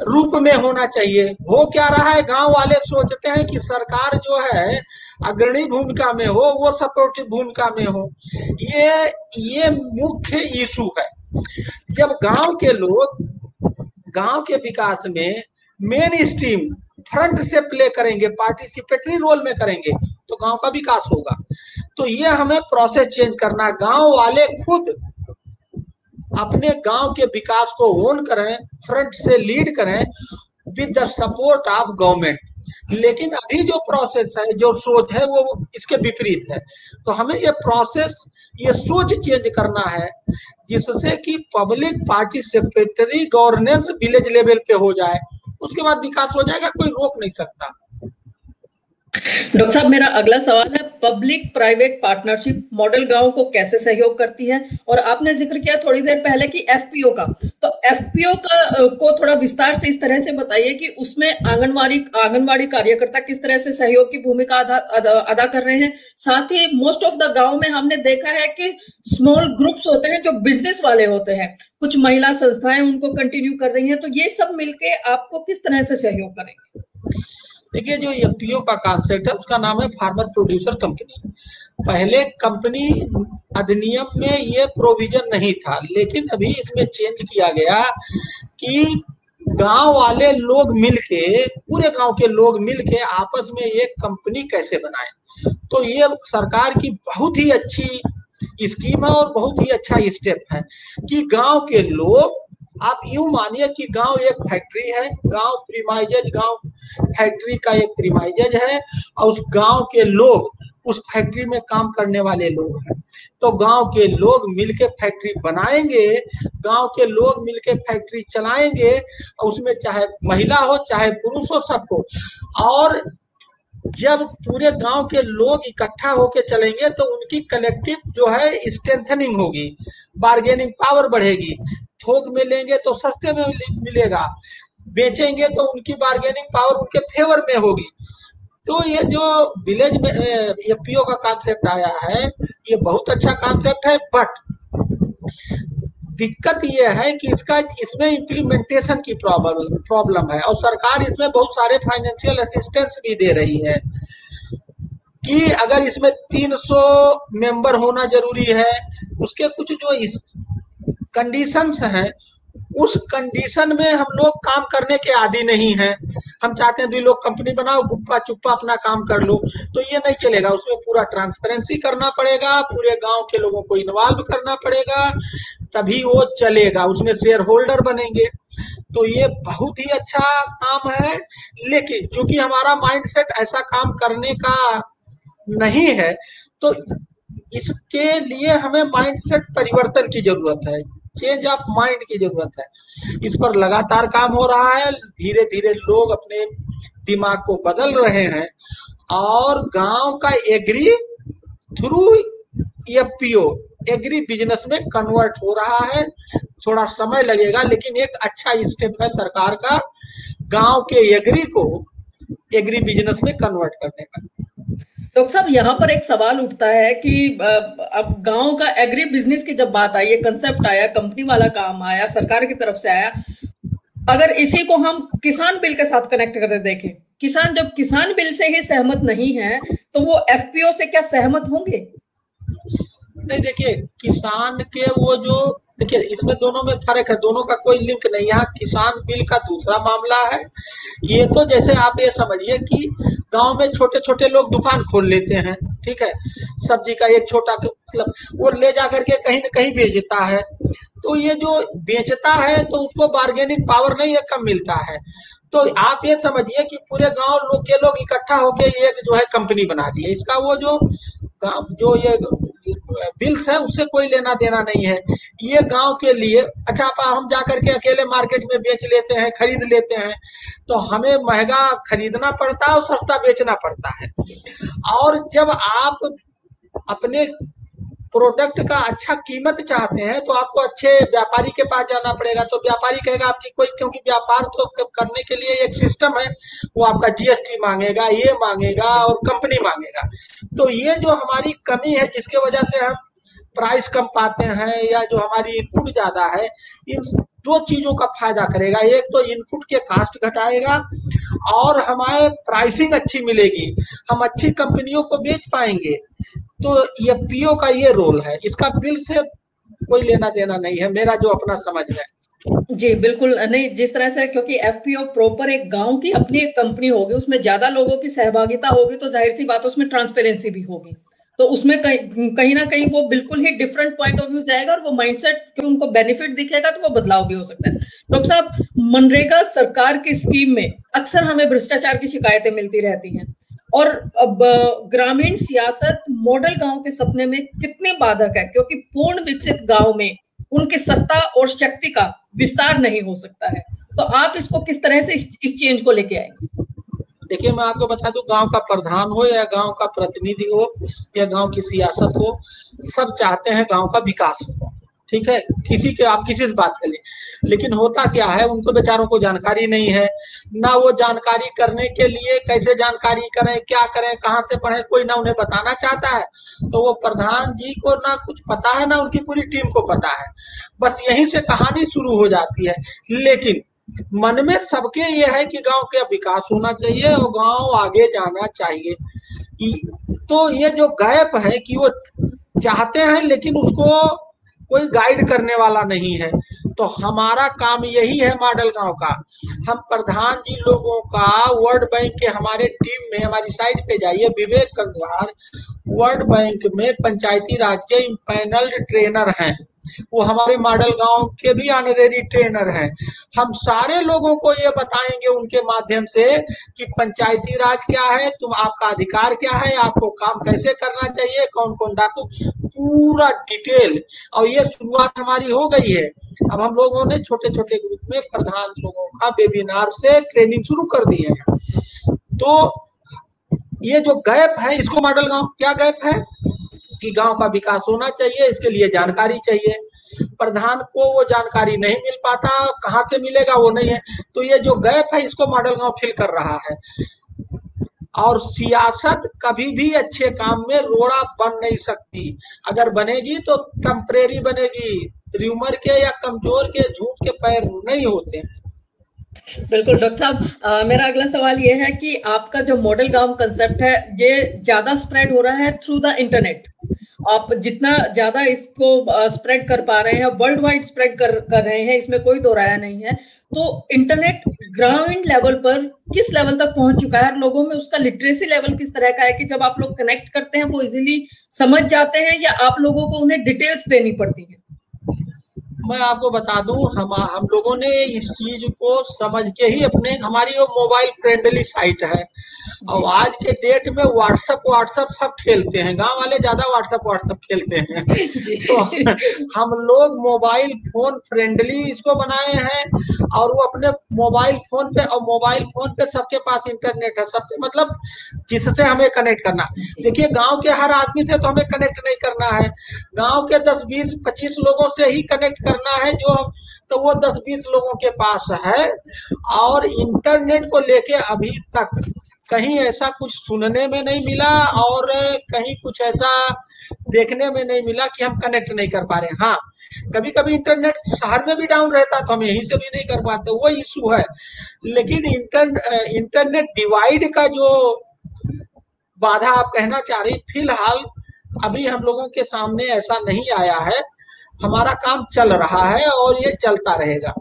रूप में होना चाहिए। हो क्या रहा है, गांव वाले सोचते हैं कि सरकार जो है अग्रणी भूमिका में हो, वो सपोर्टिव भूमिका में हो। ये मुख्य इशू है। जब गांव के लोग गांव के विकास में मेन स्ट्रीम फ्रंट से प्ले करेंगे, पार्टिसिपेटरी रोल में करेंगे, तो गांव का विकास होगा। तो ये हमें प्रोसेस चेंज करना, गांव वाले खुद अपने गांव के विकास को ओन करें, फ्रंट से लीड करें with the support of government. लेकिन अभी जो प्रोसेस है, जो सोच है, वो इसके विपरीत है। तो हमें ये प्रोसेस, ये सोच चेंज करना है जिससे कि public participatory governance village level पे हो जाए, उसके बाद विकास हो जाएगा, कोई रोक नहीं सकता। डॉक्टर साहब, मेरा अगला सवाल है, पब्लिक प्राइवेट पार्टनरशिप मॉडल गांव को कैसे सहयोग करती है? और आपने जिक्र किया थोड़ी देर पहले कि एफपीओ का, तो एफपीओ का को थोड़ा विस्तार से इस तरह से बताइए कि उसमें आंगनवाड़ी कार्यकर्ता किस तरह से सहयोग की भूमिका अदा कर रहे हैं। साथ ही मोस्ट ऑफ द गांव में हमने देखा है कि स्मॉल ग्रुप्स होते हैं जो बिजनेस वाले होते हैं, कुछ महिला संस्थाएं उनको कंटिन्यू कर रही हैं, तो ये सब मिलके आपको किस तरह से सहयोग करेंगे? देखिए, जो एफपीओ का कॉन्सेप्ट है उसका नाम है फार्मर प्रोड्यूसर कंपनी। पहले कंपनी अधिनियम में ये प्रोविजन नहीं था, लेकिन अभी इसमें चेंज किया गया कि गांव वाले लोग मिलके, पूरे गांव के लोग मिलके आपस में एक कंपनी कैसे बनाएं। तो ये सरकार की बहुत ही अच्छी स्कीम है और बहुत ही अच्छा स्टेप है कि गांव के लोग, आप यूं मानिए कि गांव एक फैक्ट्री है, गांव प्रीमाइजेज, गांव फैक्ट्री का एक प्रीमाइजेज है और उस गांव के लोग उस फैक्ट्री में काम करने वाले लोग हैं। तो गांव के लोग मिलके फैक्ट्री बनाएंगे, गांव के लोग मिलके फैक्ट्री चलाएंगे और उसमें चाहे महिला हो चाहे पुरुष हो, सबको। और जब पूरे गांव के लोग इकट्ठा होके चलेंगे तो उनकी कलेक्टिव जो है स्ट्रेंथनिंग होगी, बार्गेनिंग पावर बढ़ेगी। थोक में लेंगे तो सस्ते में मिलेगा, बेचेंगे तो उनकी बार्गेनिंग पावर उनके फेवर में होगी। तो ये जो विलेज में एफपीओ का कॉन्सेप्ट आया है, ये बहुत अच्छा कॉन्सेप्ट है, बट दिक्कत ये है कि इसमें इम्प्लीमेंटेशन की प्रॉब्लम है और सरकार इसमें बहुत सारे फाइनेंशियल असिस्टेंस भी दे रही है कि अगर इसमें 300 मेंबर होना जरूरी है, उसके कुछ जो कंडीशंस हैं, उस कंडीशन में हम लोग काम करने के आदी नहीं हैं। हम चाहते हैं 2 लोग कंपनी बनाओ, गुप्पा चुप्पा अपना काम कर लो, तो ये नहीं चलेगा। उसमें पूरा ट्रांसपेरेंसी करना पड़ेगा, पूरे गांव के लोगों को इन्वॉल्व करना पड़ेगा, तभी वो चलेगा, उसमें शेयर होल्डर बनेंगे। तो ये बहुत ही अच्छा काम है, लेकिन चूंकि हमारा माइंडसेट ऐसा काम करने का नहीं है, तो इसके लिए हमें माइंडसेट परिवर्तन की जरूरत है, चेंज ऑफ माइंड की जरूरत है। इस पर लगातार काम हो रहा है, धीरे धीरे लोग अपने दिमाग को बदल रहे हैं और गांव का agri through FPO agri business में कन्वर्ट हो रहा है। थोड़ा समय लगेगा, लेकिन एक अच्छा स्टेप है सरकार का गांव के एग्री को एग्री बिजनेस में कन्वर्ट करने का। डॉक्टर साहब, यहाँ पर एक सवाल उठता है कि अब गांव का एग्री बिजनेस की जब बात आई, कंसेप्ट आया, कंपनी वाला काम आया, सरकार की तरफ से आया, अगर इसी को हम किसान बिल के साथ कनेक्ट करके देखें, किसान जब किसान बिल से ही सहमत नहीं है तो वो एफपीओ से क्या सहमत होंगे? नहीं, देखिए, किसान के वो जो, देखिए इसमें दोनों में फर्क है, दोनों का कोई लिंक नहीं। यहाँ किसान बिल का दूसरा मामला है। ये तो जैसे आप ये समझिए कि गांव में छोटे छोटे लोग दुकान खोल लेते हैं, ठीक है, सब्जी का एक छोटा, मतलब वो ले जा करके कहीं न कहीं बेचता है। तो ये जो बेचता है तो उसको बार्गेनिंग पावर नहीं है, कम मिलता है। तो आप ये समझिए कि पूरे गांव के लोग इकट्ठा होके एक जो है कंपनी बना दिए, इसका वो जो ये बिल्स है उससे कोई लेना देना नहीं है। ये गांव के लिए, अच्छा हम जा करके अकेले मार्केट में बेच लेते हैं, खरीद लेते हैं, तो हमें महंगा खरीदना पड़ता है और सस्ता बेचना पड़ता है। और जब आप अपने प्रोडक्ट का अच्छा कीमत चाहते हैं तो आपको अच्छे व्यापारी के पास जाना पड़ेगा। तो व्यापारी कहेगा आपकी कोई, क्योंकि व्यापार तो करने के लिए एक सिस्टम है, वो आपका जीएसटी मांगेगा, ये मांगेगा और कंपनी मांगेगा। तो ये जो हमारी कमी है, जिसके वजह से हम प्राइस कम पाते हैं या जो हमारी इनपुट ज्यादा है, इन 2 चीजों का फायदा करेगा। एक तो इनपुट के कास्ट घटाएगा और हमारे प्राइसिंग अच्छी मिलेगी, हम अच्छी कंपनियों को बेच पाएंगे। तो एफपीओ का ये रोल है, इसका बिल से कोई लेना देना नहीं है, मेरा जो अपना समझ है। जी बिल्कुल नहीं, जिस तरह से, क्योंकि एफपीओ प्रॉपर एक गांव की अपनी एक कंपनी होगी, उसमें ज्यादा लोगों की सहभागिता होगी, तो जाहिर सी बात उसमें ट्रांसपेरेंसी भी होगी, तो उसमें कहीं ना कहीं वो बिल्कुल ही डिफरेंट पॉइंट ऑफ व्यू जाएगा और वो माइंडसेट, क्योंकि उनको बेनिफिट दिखेगा तो वो बदलाव भी हो सकता है। डॉक्टर साहब, मनरेगा सरकार की स्कीम में अक्सर हमें भ्रष्टाचार की शिकायतें मिलती रहती हैं, और अब ग्रामीण सियासत मॉडल गांव के सपने में कितनी बाधक है, क्योंकि पूर्ण विकसित गांव में उनकी सत्ता और शक्ति का विस्तार नहीं हो सकता है। तो आप इसको किस तरह से इस चेंज को लेके आएंगे? देखिए मैं आपको बता दूं, गांव का प्रधान हो या गांव का प्रतिनिधि हो या गांव की सियासत हो, सब चाहते हैं गांव का विकास हो, ठीक है, किसी के आप किसी से बात कर लें, लेकिन होता क्या है, उनको बेचारों को जानकारी नहीं है, ना वो जानकारी करने के लिए कैसे जानकारी करें, क्या करें, कहाँ से पढ़ें, कोई ना उन्हें बताना चाहता है, तो वो प्रधान जी को ना कुछ पता है ना उनकी पूरी टीम को पता है, बस यहीं से कहानी शुरू हो जाती है। लेकिन मन में सबके ये है कि गांव का विकास होना चाहिए और गांव आगे जाना चाहिए। तो ये जो गैप है कि वो चाहते हैं लेकिन उसको कोई गाइड करने वाला नहीं है, तो हमारा काम यही है मॉडल गांव का। हम प्रधान जी लोगों का वर्ल्ड बैंक के हमारे टीम में, हमारी साइट पे जाइए, विवेक कंगार वर्ल्ड बैंक में पंचायती राज के पैनल्ड ट्रेनर हैं, वो हमारे मॉडल गांव के भी ऑनरेरी ट्रेनर हैं। हम सारे लोगों को ये बताएंगे उनके माध्यम से कि पंचायती राज क्या है, तुम आपका अधिकार क्या है, आपको काम कैसे करना चाहिए, कौन कौन डॉक्यूमेंट, पूरा डिटेल। और ये शुरुआत हमारी हो गई है, अब हम लोगों ने छोटे छोटे ग्रुप में प्रधान लोगों का वेबिनार से ट्रेनिंग शुरू कर दिए हैं। तो ये जो गैप है, इसको मॉडल गांव क्या गैप है कि गांव का विकास होना चाहिए, इसके लिए जानकारी चाहिए, प्रधान को वो जानकारी नहीं मिल पाता, कहाँ से मिलेगा वो नहीं है, तो ये जो गैप है इसको मॉडल गांव फिल कर रहा है। और सियासत कभी भी अच्छे काम में रोड़ा बन नहीं सकती, अगर बनेगी तो टेम्परेरी बनेगी, र्यूमर के या कमजोर के झूठ के पैर नहीं होते। बिल्कुल डॉक्टर साहब, मेरा अगला सवाल ये है कि आपका जो मॉडल गांव कंसेप्ट है ये ज्यादा स्प्रेड हो रहा है थ्रू द इंटरनेट। आप जितना ज्यादा इसको स्प्रेड कर पा रहे हैं, वर्ल्ड वाइड स्प्रेड कर रहे हैं, इसमें कोई दो राय नहीं है। तो इंटरनेट ग्राउंड लेवल पर किस लेवल तक पहुंच चुका है, लोगों में उसका लिटरेसी लेवल किस तरह का है कि जब आप लोग कनेक्ट करते हैं वो इजीली समझ जाते हैं, या आप लोगों को उन्हें डिटेल्स देनी पड़ती है? मैं आपको बता दूं, हम लोगों ने इस चीज को समझ के ही अपने, हमारी वो मोबाइल फ्रेंडली साइट है, और आज के डेट में व्हाट्सएप सब खेलते हैं, गांव वाले ज्यादा व्हाट्सएप खेलते हैं तो हम लोग मोबाइल फोन फ्रेंडली इसको बनाए हैं, और वो अपने मोबाइल फोन पे, और मोबाइल फोन पे सबके पास इंटरनेट है, सबके मतलब जिससे हमें कनेक्ट करना। देखिए गांव के हर आदमी से तो हमें कनेक्ट नहीं करना है, गांव के 10, 20, 25 लोगों से ही कनेक्ट करना है, जो तो वो 10-20 लोगों के पास है। और इंटरनेट को लेके अभी तक कहीं ऐसा कुछ सुनने में नहीं मिला और कहीं कुछ ऐसा देखने में नहीं मिला कि हम कनेक्ट नहीं कर पा रहे। हाँ, कभी कभी इंटरनेट शहर में भी डाउन रहता तो हम यहीं से भी नहीं कर पाते, वो इशू है। लेकिन इंटरनेट डिवाइड का जो बाधा आप कहना चाह रही, फिलहाल अभी हम लोगों के सामने ऐसा नहीं आया है, हमारा काम चल रहा है और ये चलता रहेगा।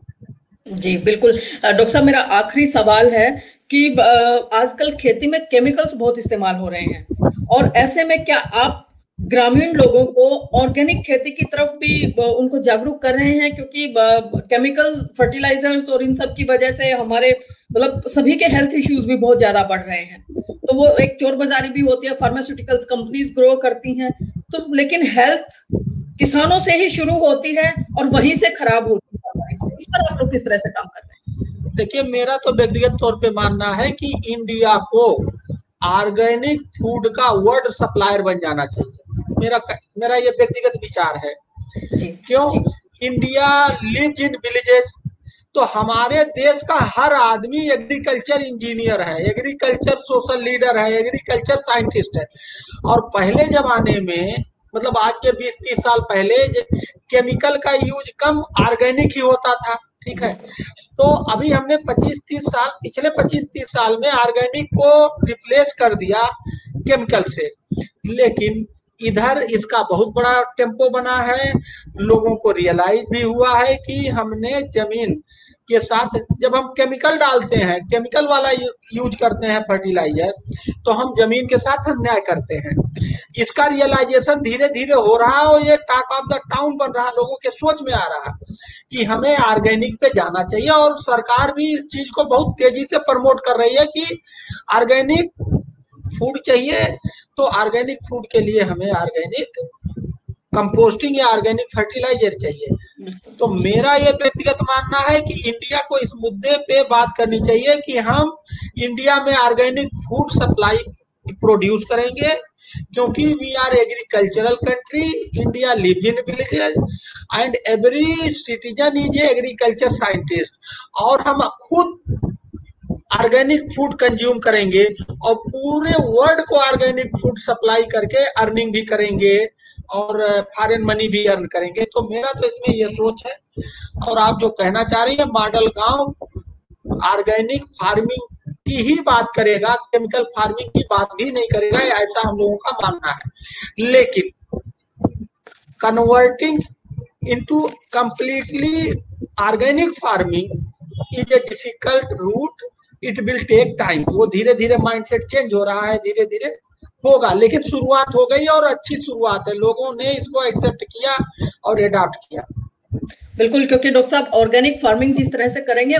जी बिल्कुल। डॉक्टर साहब, मेरा आखिरी सवाल है कि आजकल खेती में केमिकल्स बहुत इस्तेमाल हो रहे हैं, और ऐसे में क्या आप ग्रामीण लोगों को ऑर्गेनिक खेती की तरफ भी उनको जागरूक कर रहे हैं? क्योंकि केमिकल फर्टिलाइजर्स और इन सब की वजह से हमारे मतलब सभी के हेल्थ इश्यूज भी बहुत ज्यादा बढ़ रहे हैं, तो वो एक चोर बाजारी भी होती है, फार्मास्यूटिकल्स कंपनीज ग्रो करती हैं, तो लेकिन हेल्थ किसानों से ही शुरू होती है और वहीं से खराब होती है। इस पर आप लोग किस तरह से काम कर रहे हैं? देखिए मेरा तो व्यक्तिगत तौर पे मानना है कि इंडिया को ऑर्गेनिक फूड का वर्ल्ड सप्लायर बन जाना चाहिए, मेरा ये व्यक्तिगत विचार है। क्यों? इंडिया लिव्स इन विलेजेस, तो हमारे देश का हर आदमी एग्रीकल्चर इंजीनियर है, एग्रीकल्चर सोशल लीडर है, एग्रीकल्चर साइंटिस्ट है। और पहले जमाने में, मतलब आज के 20-30 साल पहले, केमिकल का यूज कम, ऑर्गेनिक ही होता था, ठीक है। तो अभी हमने 25-30 साल, पिछले 25-30 साल में ऑर्गेनिक को रिप्लेस कर दिया केमिकल से, लेकिन इधर इसका बहुत बड़ा टेम्पो बना है, लोगों को रियलाइज भी हुआ है कि हमने जमीन के साथ जब हम केमिकल डालते हैं, केमिकल वाला यूज करते हैं फर्टिलाइजर, तो हम जमीन के साथ अन्याय करते हैं। इसका रियलाइजेशन धीरे धीरे हो रहा है और ये टॉक ऑफ द टाउन बन रहा है, लोगों के सोच में आ रहा है कि हमें ऑर्गेनिक पे जाना चाहिए, और सरकार भी इस चीज को बहुत तेजी से प्रमोट कर रही है कि ऑर्गेनिक फूड चाहिए, तो ऑर्गेनिक फूड के लिए हमें ऑर्गेनिक कंपोस्टिंग या ऑर्गेनिक फर्टिलाइजर चाहिए। तो मेरा ये व्यक्तिगत मानना है कि इंडिया को इस मुद्दे पे बात करनी चाहिए कि हम इंडिया में ऑर्गेनिक फूड सप्लाई प्रोड्यूस करेंगे, क्योंकि we are agricultural country, India live in villages and every citizen is a agriculture scientist, और हम खुद ऑर्गेनिक फूड कंज्यूम करेंगे और पूरे वर्ल्ड को ऑर्गेनिक फूड सप्लाई करके अर्निंग भी करेंगे और फॉरेन मनी भी अर्न करेंगे। तो मेरा तो इसमें ये सोच है। और आप जो कहना चाह रही है मॉडल गांव ऑर्गेनिक फार्मिंग की ही बात करेगा, केमिकल फार्मिंग की बात भी नहीं करेगा, ऐसा हम लोगों का मानना है। लेकिन converting into completely organic farming is a difficult route, it will take time. वो धीरे धीरे माइंडसेट चेंज हो रहा है, धीरे धीरे होगा, लेकिन शुरुआत हो गई और अच्छी शुरुआत है, लोगों ने इसको एक्सेप्ट किया और एडॉप्ट किया। बिल्कुल, क्योंकि डॉक्टर साहब ऑर्गेनिक फार्मिंग जिस तरह से करेंगे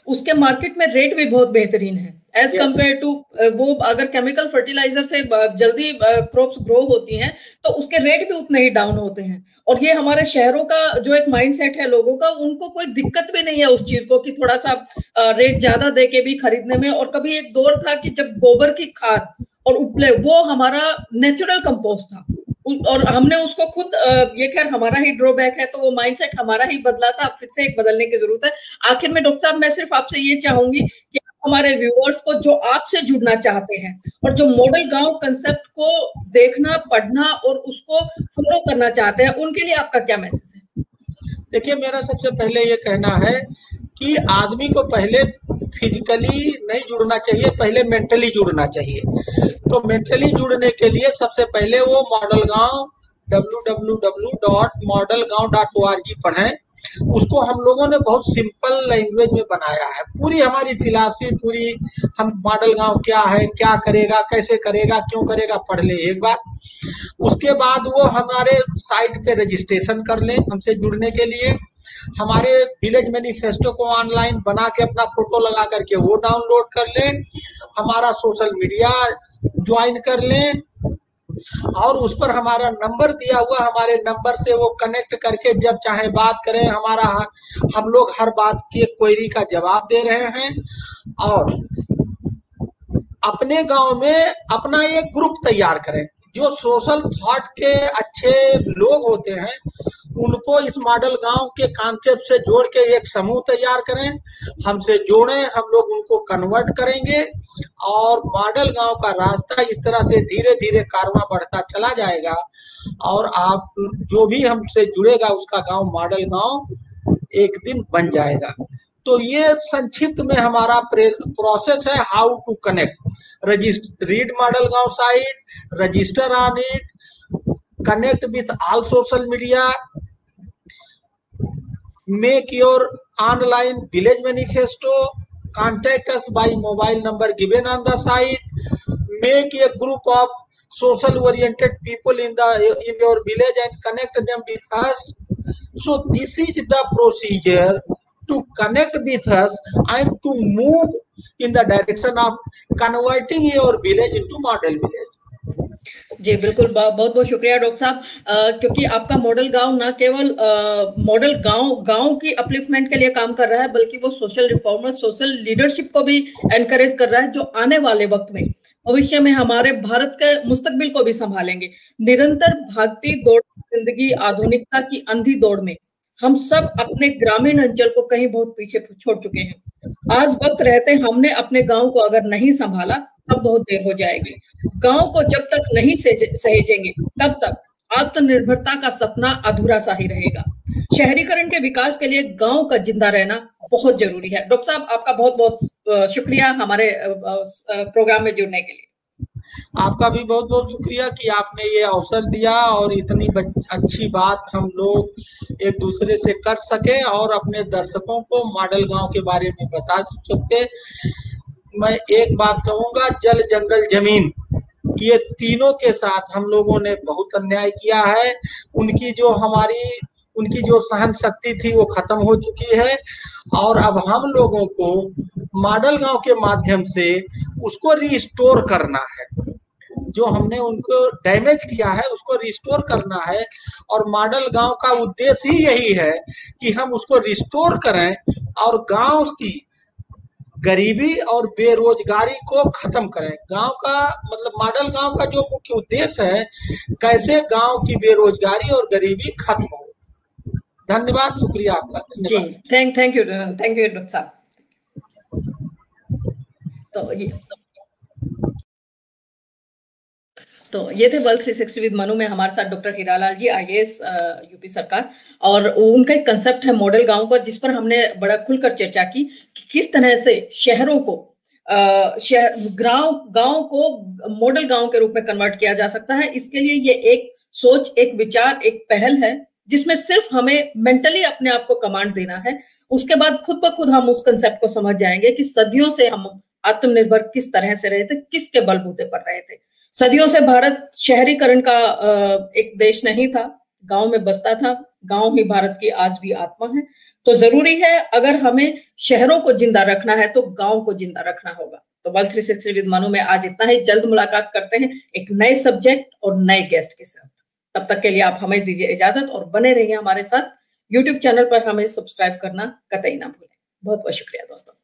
उसके मार्केट में रेट भी बहुत बेहतरीन है एज कम्पेयर टू वो अगर केमिकल फर्टिलाइजर से जल्दी क्रॉप्स ग्रो होती हैं तो उसके रेट भी उतने ही डाउन होते हैं। और ये हमारे शहरों का जो एक माइंडसेट है लोगों का, उनको कोई दिक्कत भी नहीं है उस चीज को कि थोड़ा सा रेट ज्यादा दे के भी खरीदने में। और कभी एक दौर था कि जब गोबर की खाद और उपले वो हमारा नेचुरल कंपोस्ट था और हमने उसको खुद, ये खैर हमारा ही ड्रॉबैक है, तो वो माइंडसेट हमारा ही बदला था, फिर से एक बदलने की जरूरत है। आखिर में डॉक्टर साहब मैं सिर्फ आपसे ये चाहूंगी कि हमारे व्यूअर्स को जो आपसे जुड़ना चाहते हैं और जो मॉडल गांव कंसेप्ट को देखना, पढ़ना और उसको फॉलो करना चाहते हैं, उनके लिए आपका क्या मैसेज है? देखिए, मेरा सबसे पहले ये कहना है कि आदमी को पहले फिजिकली नहीं जुड़ना चाहिए, पहले मेंटली जुड़ना चाहिए। तो मेंटली जुड़ने के लिए सबसे पहले वो मॉडल गांव www.modelgaon.org पढ़ें। उसको हम लोगों ने बहुत सिंपल लैंग्वेज में बनाया है, पूरी हमारी फिलॉसफी, पूरी हम मॉडल गांव क्या है, क्या करेगा, कैसे करेगा, क्यों करेगा, पढ़ ले एक बार। उसके बाद वो हमारे साइट पे रजिस्ट्रेशन कर लें हमसे जुड़ने के लिए। हमारे विलेज मैनिफेस्टो को ऑनलाइन बना के अपना फोटो लगा करके वो डाउनलोड कर लें, हमारा सोशल मीडिया ज्वाइन कर लें और उस पर हमारा नंबर दिया हुआ, हमारे नंबर से वो कनेक्ट करके जब चाहे बात करें। हम लोग हर बात की क्वेरी का जवाब दे रहे हैं। और अपने गांव में अपना एक ग्रुप तैयार करें, जो सोशल थॉट के अच्छे लोग होते हैं उनको इस मॉडल गांव के कॉन्सेप्ट से जोड़ के एक समूह तैयार करें, हमसे जोड़ें, हम लोग उनको कन्वर्ट करेंगे और मॉडल गांव का रास्ता इस तरह से धीरे धीरे कारवां बढ़ता चला जाएगा और आप जो भी हमसे जुड़ेगा उसका गांव मॉडल गांव एक दिन बन जाएगा। तो ये संक्षिप्त में हमारा प्रोसेस है, how to connect. Read model गांव site, register on it, connect with all social media, make your online village manifesto, contact us by mobile number given on the site, make a group of social oriented people in your village and connect them with us. So this is the procedure to connect with us and to move in the direction of converting your village into model village. जी बिल्कुल, बहुत बहुत शुक्रिया doctor साहब, क्योंकि आपका model गांव ना केवल मॉडल गांव की अपलिफ्टमेंट के लिए काम कर रहा है, बल्कि वो सोशल रिफॉर्मर, सोशल लीडरशिप को भी एनकरेज कर रहा है, जो आने वाले वक्त में भविष्य में हमारे भारत के मुस्तकबिल को भी संभालेंगे। निरंतर भागती दौड़ जिंदगी, आधुनिकता की अंधी दौड़ में हम सब अपने ग्रामीण अंचल को कहीं बहुत पीछे छोड़ चुके हैं। आज वक्त रहते हमने अपने गांव को अगर नहीं संभाला तब बहुत देर हो जाएगी। गांव को जब तक नहीं सहेजेंगे तब तक आत्मनिर्भरता का सपना अधूरा सा ही रहेगा। शहरीकरण के विकास के लिए गांव का जिंदा रहना बहुत जरूरी है। डॉक्टर साहब, आपका बहुत बहुत शुक्रिया हमारे प्रोग्राम में जुड़ने के लिए। आपका भी बहुत बहुत शुक्रिया कि आपने ये अवसर दिया और इतनी अच्छी बात हम लोग एक दूसरे से कर सके और अपने दर्शकों को मॉडल गांव के बारे में बता सके। मैं एक बात कहूंगा, जल जंगल जमीन ये तीनों के साथ हम लोगों ने बहुत अन्याय किया है। उनकी जो सहन शक्ति थी वो खत्म हो चुकी है और अब हम लोगों को मॉडल गांव के माध्यम से उसको रिस्टोर करना है। जो हमने उनको डैमेज किया है उसको रिस्टोर करना है। और मॉडल गांव का उद्देश्य ही यही है कि हम उसको रिस्टोर करें और गांव की गरीबी और बेरोजगारी को खत्म करें। गांव का मतलब मॉडल गांव का जो मुख्य उद्देश्य है, कैसे गांव की बेरोजगारी और गरीबी खत्म हो। धन्यवाद, शुक्रिया आपका। जी, थैंक यू डॉक्टर साहब। तो ये थे वर्ल्ड 360 विद मनु में हमारे साथ डॉक्टर हीरालाल जी, IAS यूपी सरकार, और उनका एक कंसेप्ट है मॉडल गांव पर, जिस पर हमने बड़ा खुलकर चर्चा की कि किस तरह से शहरों को गांव को मॉडल गांव के रूप में कन्वर्ट किया जा सकता है। इसके लिए ये एक सोच, एक विचार, एक पहल है जिसमें सिर्फ हमें मेंटली अपने आप को कमांड देना है। उसके बाद खुद ब खुद हम उस कंसेप्ट को समझ जाएंगे कि सदियों से हम आत्मनिर्भर किस तरह से रहे थे, किसके बलबूते पर रहे थे। सदियों से भारत शहरीकरण का एक देश नहीं था, गांव में बसता था। गांव ही भारत की आज भी आत्मा है। तो जरूरी है, अगर हमें शहरों को जिंदा रखना है तो गांव को जिंदा रखना होगा। तो वर्ल्ड 360 विद मनु में आज इतना ही। जल्द मुलाकात करते हैं एक नए सब्जेक्ट और नए गेस्ट के साथ। तब तक के लिए आप हमें दीजिए इजाजत और बने रहिए हमारे साथ। यूट्यूब चैनल पर हमें सब्सक्राइब करना कतई ना भूलें। बहुत बहुत शुक्रिया दोस्तों।